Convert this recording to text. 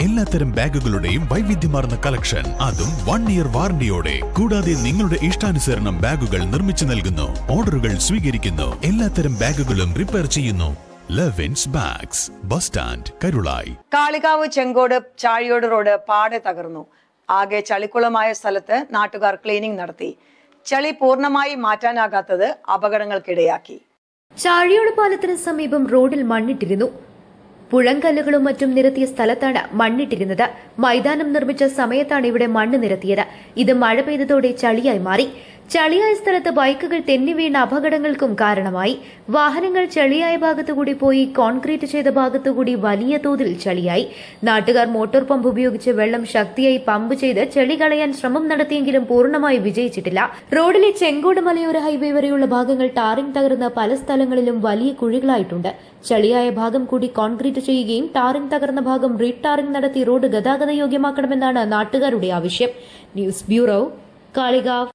എല്ലാത്തരം ബാഗുകളുടെയും വൈവിധ്യമാർന്ന കളക്ഷൻ, അതും 1 ഇയർ വാറന്റിയോടെ. കൂടാതെ നിങ്ങളുടെ ഇഷ്ടാനുസരണം ബാഗുകൾ നിർമ്മിച്ചു നൽകുന്നു. ഓർഡറുകൾ സ്വീകരിക്കുന്നു. എല്ലാത്തരം ബാഗുകളും റിപ്പയർ ചെയ്യുന്നു. Levins bags, bus stand, Karulai. Kalikavu Chengode Chazhiyode road പാടെ തകർന്നു. ആകെ ചളിക്കുളമായ സ്ഥലത്ത് നാട്ടുകാർ ക്ലീനിംഗ് നടത്തി. ചളി പൂർണ്ണമായി മാറ്റാനാകാത്തത് അപകടങ്ങൾക്കിടയാക്കി. ചാഴിയോട് പാലത്തിന് സമീപം റോഡിൽ മണ്ണിട്ടിരുന്നു. പുഴങ്കല്ലുകളും മറ്റും നിരത്തിയ സ്ഥലത്താണ് മണ്ണിട്ടിരുന്നത്. മൈതാനം നിർമ്മിച്ച സമയത്താണ് ഇവിടെ മണ്ണ് നിരത്തിയത്. ഇത് മഴ പെയ്തതോടെ ചളിയായി മാറി. ചളിയായ സ്ഥലത്ത് ബൈക്കുകൾ തെന്നി വീണ അപകടങ്ങൾക്കും കാരണമായി. വാഹനങ്ങൾ ചളിയായ ഭാഗത്തുകൂടി പോയി കോൺക്രീറ്റ് ചെയ്ത ഭാഗത്തുകൂടി വലിയ തോതിൽ ചളിയായി. നാട്ടുകാർ മോട്ടോർ പമ്പ് ഉപയോഗിച്ച് വെള്ളം ശക്തിയായി പമ്പ് ചെയ്ത് ചെളി കളയാൻ ശ്രമം നടത്തിയെങ്കിലും പൂർണ്ണമായി വിജയിച്ചിട്ടില്ല. റോഡിലെ ചെങ്കോട് മലയോര ഹൈവേ വരെയുള്ള ഭാഗങ്ങൾ ടാറിംഗ് തകർന്ന് പല സ്ഥലങ്ങളിലും വലിയ കുഴികളായിട്ടുണ്ട്. ചളിയായ ഭാഗം കൂടി കോൺക്രീറ്റ് ചെയ്യുകയും ടാറിംഗ് തകർന്ന ഭാഗം റീടാറിംഗ് നടത്തി റോഡ് ഗതാഗത യോഗ്യമാക്കണമെന്നാണ് നാട്ടുകാരുടെ ആവശ്യം. News bureau, Kalikavu.